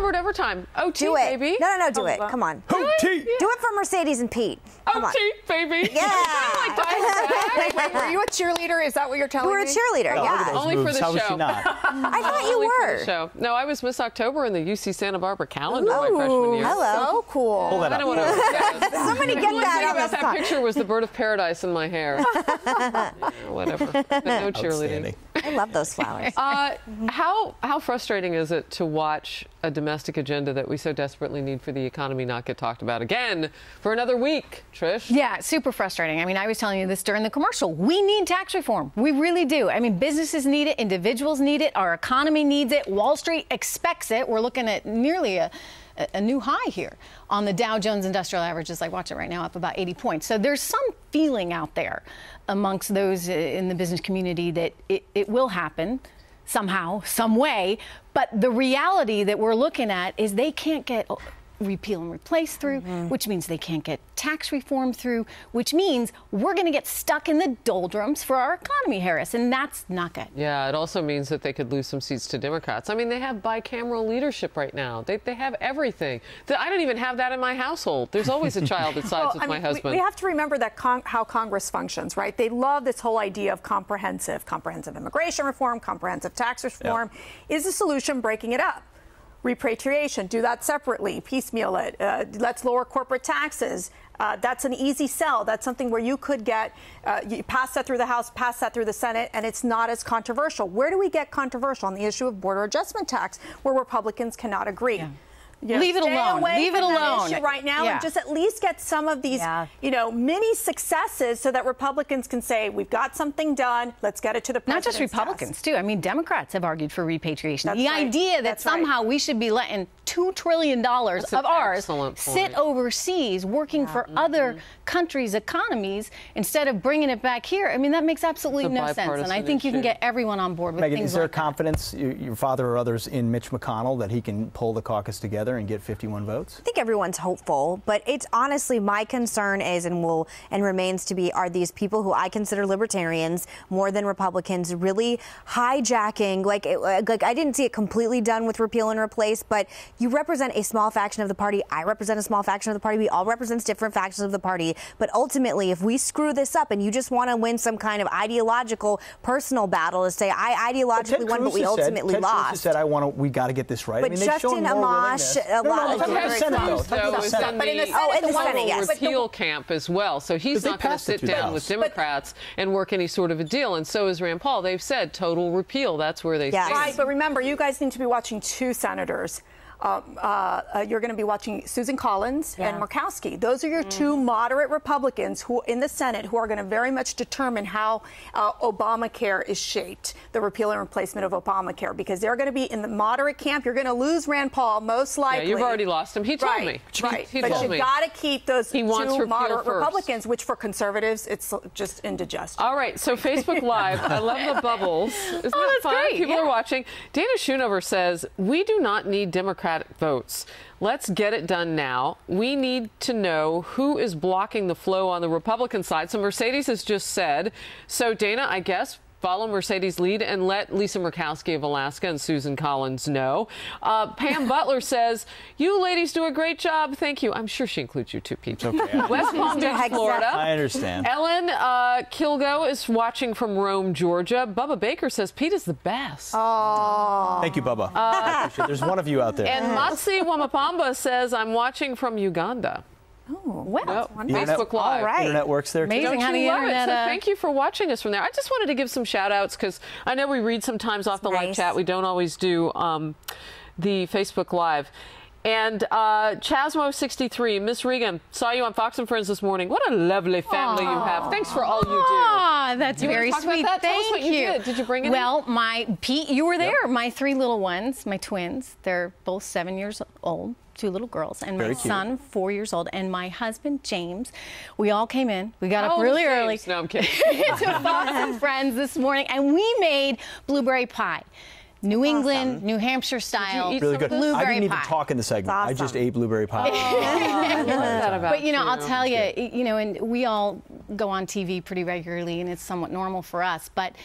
word every time. OT, Do it. baby. No, do it. Come on. OT. Do it for Mercedes and Pete. Come on. OT, baby. Yeah. Wait, were you a cheerleader? Is that what you're telling me? You were a cheerleader, yeah. Only for the How was show. she not? I thought you Only for were. the show. No, I was Miss October in the UC Santa Barbara calendar my freshman year. Hello. So cool. Pull that I up. don't want to. Somebody get The that thing on about this that picture was the bird of paradise in my hair. Yeah, whatever. But no cheerleading. I love those flowers. How frustrating is it to watch a domestic agenda that we so desperately need for the economy not get talked about again for another week, Trish? Yeah, super frustrating. I mean, I was telling you this during the commercial. We need tax reform. We really do. I mean, businesses need it, individuals need it, our economy needs it, Wall Street expects it. We're looking at nearly a new high here on the Dow Jones Industrial Averages. I watch it right now, up about 80 points. So there's some feeling out there amongst those in the business community that it will happen somehow, some way. But the reality that we're looking at is they can't get repeal and replace through, which means they can't get tax reform through, which means we're going to get stuck in the doldrums for our economy, Harris, and that's not good. Yeah, it also means that they could lose some seats to Democrats. I mean, they have bicameral leadership right now. They have everything. I don't even have that in my household. There's always a child that sides with my husband. We have to remember that how Congress functions, right? They love this whole idea of comprehensive immigration reform, comprehensive tax reform. Yeah. Is the solution breaking it up? Repatriation, do that separately, piecemeal it. Let's lower corporate taxes. That's an easy sell. That's something where you could get, you pass that through the House, pass that through the Senate, and it's not as controversial. Where do we get controversial? On the issue of border adjustment tax, where Republicans cannot agree. Yeah. Leave it alone. Leave it alone right now, and just at least get some of these, mini successes, so that Republicans can say, "We've got something done. Let's get it to the president's Not just Republicans, too. I mean, Democrats have argued for repatriation. That's the right. idea that somehow we should be letting $2 trillion of ours sit overseas, working for other countries' economies instead of bringing it back here. I mean, that makes absolutely no sense. And I think you can get everyone on board with Megan, things is there like confidence, your father or others, in Mitch McConnell that he can pull the caucus together and get 51 votes? I think everyone's hopeful, but it's honestly my concern is and remains to be are these people who I consider libertarians more than Republicans really hijacking like I didn't see it completely done with repeal and replace, but you represent a small faction of the party. I represent a small faction of the party. We all represent different factions of the party. But ultimately, if we screw this up and you just want to win some kind of ideological personal battle to say I ideologically won, but we ultimately lost. Ted Cruz said, we got to get this right. But I mean, Justin Amash, a lot of in the repeal camp as well, so he's not going to sit down with Democrats and work any sort of a deal, and so is Rand Paul. They've said total repeal. That's where they stand. Right, but remember, you guys need to be watching two senators. You're going to be watching Susan Collins and Murkowski. Those are your two moderate Republicans who in the Senate who are going to very much determine how Obamacare is shaped, the repeal and replacement of Obamacare, because they're going to be in the moderate camp. You're going to lose Rand Paul, most likely. Yeah, you've already lost him. He told me. Right, he but told you've got to keep those two moderate first. Republicans, which for conservatives, it's just indigestible. All right, so Facebook Live, I love the bubbles. Isn't that fun? Great. People are watching. Dana Schoonover says, we do not need Democratic votes. Let's get it done now. We need to know who is blocking the flow on the Republican side. So Mercedes has just said. So Dana, I guess, follow Mercedes' lead and let Lisa Murkowski of Alaska and Susan Collins know. Pam Butler says, you ladies do a great job. Thank you. I'm sure she includes you too, Pete. Okay. West Palm Beach, Florida. I understand. Ellen Kilgo is watching from Rome, Georgia. Bubba Baker says Pete is the best. Oh. Thank you, Bubba. I appreciate it. There's one of you out there. And Matsi Wamapamba says, I'm watching from Uganda. Oh, well, Facebook Live. All right. Internet works there. Amazing how the internet. internet. So thank you for watching us from there. I just wanted to give some shout outs because I know we read sometimes off the live chat. We don't always do the Facebook Live. And Chasmo63, Miss Regan, saw you on Fox and Friends this morning. What a lovely family you have. Thanks for all you do. Ah, that's very sweet. Thank Thank Tell us what you did. Did you bring it? Well, Pete, you were there. My three little ones, my twins, they're both 7 years old. Two little girls, and my son, 4 years old, and my husband, James. We all came in. We got up really early. No, I'm kidding. To Fox and Friends this morning, and we made blueberry pie. New England, New Hampshire style. Really good. Blueberry I didn't even pie. talk in the segment. I just ate blueberry pie. I love that about But, I'll tell you, and we all go on TV pretty regularly, and it's somewhat normal for us. But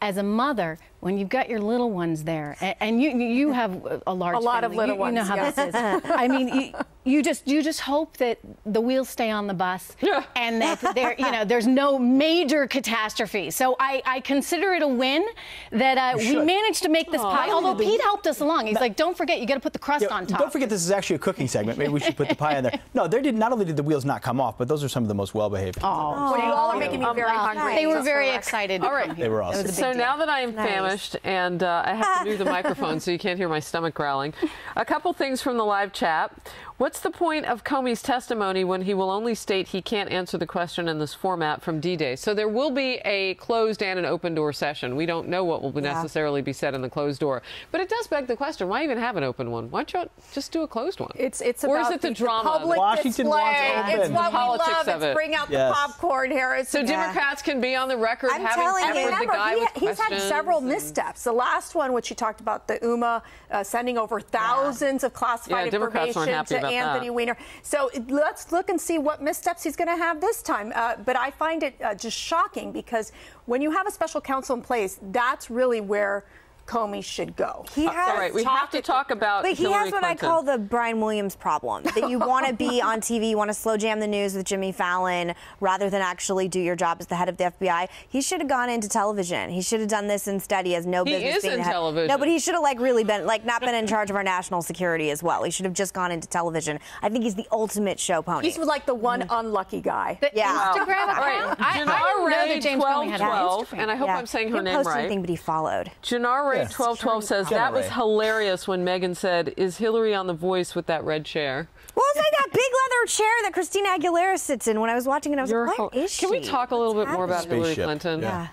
as a mother, when you've got your little ones there, and you have a large lot family, of little you ones, know how yes. this is. I mean, you just hope that the wheels stay on the bus, and that there's no major catastrophe. So I consider it a win that we managed to make this pie. Although Pete helped us along. He's like, don't forget, you got to put the crust on top. Don't forget, this is actually a cooking segment. Maybe we should put the pie in there. No, not only did the wheels not come off, but those are some of the most well-behaved. Well, you all are making me very hungry. They were very excited. All right. They were awesome. So now that I am famished and I have to move the microphone so you can't hear my stomach growling, a couple things from the live chat. What's the point of Comey's testimony when he will only state he can't answer the question in this format from D-Day? So there will be a closed and an open door session. We don't know what will necessarily be said in the closed door. But it does beg the question, why even have an open one? Why don't you just do a closed one? It's or about is it the drama? Public Washington display. wants open. It's what we Politics love. of It's it. bring out the Yes. popcorn here. So Democrats can be on the record I'm having telling you. peppered the guy with He's had questions several and- missteps. The last one, which you talked about, the UMA sending over thousands of classified Democrats weren't information happy to about Anthony that. Weiner. So let's look and see what missteps he's going to have this time. But I find it just shocking because when you have a special counsel in place, that's really where Comey should go. He has, all right, we have to talk about but he Hillary has what I Clinton. call the Brian Williams problem. That you want to be on TV, you want to slow jam the news with Jimmy Fallon rather than actually do your job as the head of the FBI. He should have gone into television. He should have done this instead. He has no business is being in the head. television. No, but he should have really been not been in charge of our national security as well. He should have just gone into television. I think he's the ultimate show pony. He's like the one unlucky guy. The Yeah. Instagram All right, account? I didn't know Jannar that Ray James Comey had an 1212, Instagram. and I hope I'm saying her he didn't name post right. anything, but he followed. Jannar Ray Yeah. 1212 says that was Ray. hilarious when Megyn said, "Is Hillary on The Voice with that red chair?" Well, it's like that big leather chair that Christina Aguilera sits in. When I was watching it, I was like, where is she? Can we talk a little bit more about Hillary Spaceship. Clinton? Yeah.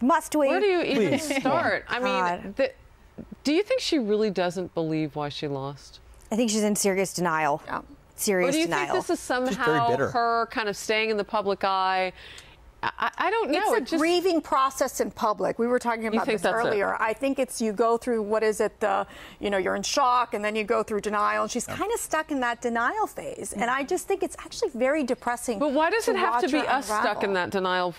Must we? Where do you even Please. start? I mean, God. do you think she really doesn't believe why she lost? I think she's in serious denial. Yeah. Serious Or do you denial. think this is very somehow bitter. her kind of staying in the public eye? I don't know. It's a grieving process in public. We were talking about think this that's it? earlier. I think it's you go through you're in shock and then you go through denial. And she's kind of stuck in that denial phase. And I just think it's actually very depressing. But why does it have to watch be her us stuck in unravel. that denial?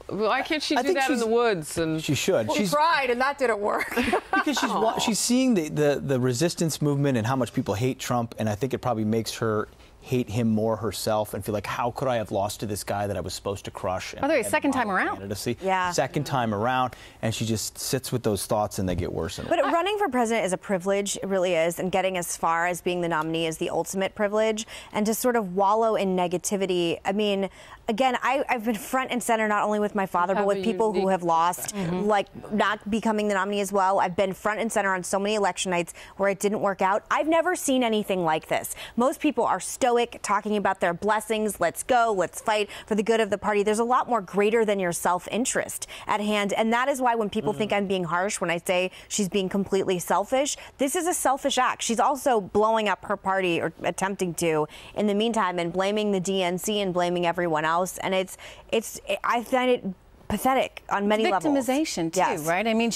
Why can't she I do think that in she's- the woods? And She should. She tried and that didn't work. Because she's seeing the resistance movement and how much people hate Trump, and I think it probably makes her hate him more herself and feel like, how could I have lost to this guy that I was supposed to crush? By the way, second time around. Candidacy. Yeah. Second time around, and she just sits with those thoughts and they get worse. But running for president is a privilege, it really is, and getting as far as being the nominee is the ultimate privilege. And to sort of wallow in negativity, I mean, again, I've been front and center not only with my father, but have with a people who unique have lost, like not becoming the nominee as well. I've been front and center on so many election nights where it didn't work out. I've never seen anything like this. Most people are stoic, talking about their blessings. Let's go, let's fight for the good of the party. There's a lot more greater than your self-interest at hand. And that is why when people think I'm being harsh when I say she's being completely selfish, this is a selfish act. She's also blowing up her party, or attempting to, in the meantime, and blaming the DNC and blaming everyone else. And I find it pathetic on many levels. Victimization too, Yes. right? I mean,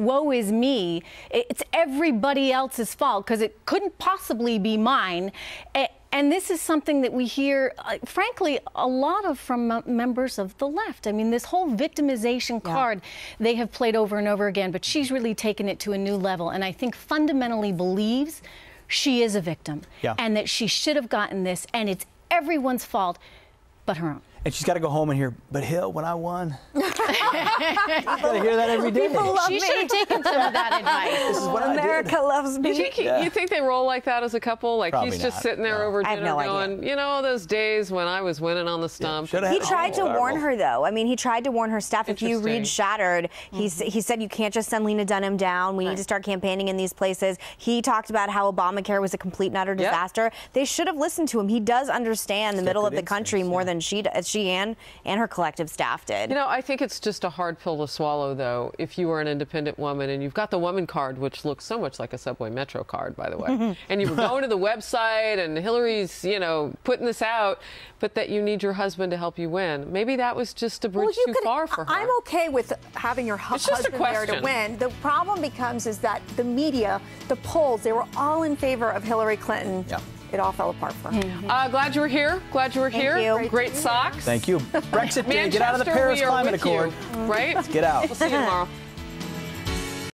woe is me. It's everybody else's fault because it couldn't possibly be mine. And this is something that we hear, frankly, a lot of from members of the left. I mean, this whole victimization card they have played over and over again, but she's really taken it to a new level. And I think fundamentally believes she is a victim and that she should have gotten this, and it's everyone's fault but her own. And she's got to go home and hear, but Hill, when I won. You got to hear that every day. She should have taken some of that advice. This is what I did. America loves me. You think they roll like that as a couple? Like Probably he's just not, sitting there no. over I have dinner no idea. going, you know, those days when I was winning on the stump. shoulda He had tried to warn terrible. her, though. I mean, he tried to warn her staff. If you read Interesting. Shattered, he said you can't just send Lena Dunham down. We need to start campaigning in these places. He talked about how Obamacare was a complete and utter disaster. They should have listened to him. He does understand the middle of good the country instincts, more than she and her collective staff did. You know, I think it's just a hard pill to swallow, though, if you are an independent woman and you've got the woman card, which looks so much like a Subway Metro card, by the way, and you were going to the website and Hillary's, putting this out, but that you need your husband to help you win. Maybe that was just a bridge too far for her. I'm okay with having your It's just a husband there to question. win. The problem becomes is that the media, the polls, they were all in favor of Hillary Clinton. Yeah. It all fell apart for her. Glad you were here. Glad you were here. you. Great socks. Thank you. Brexit Day. Get out of the Manchester, Paris we are Climate with you, Accord. right? Get out. We'll see you tomorrow.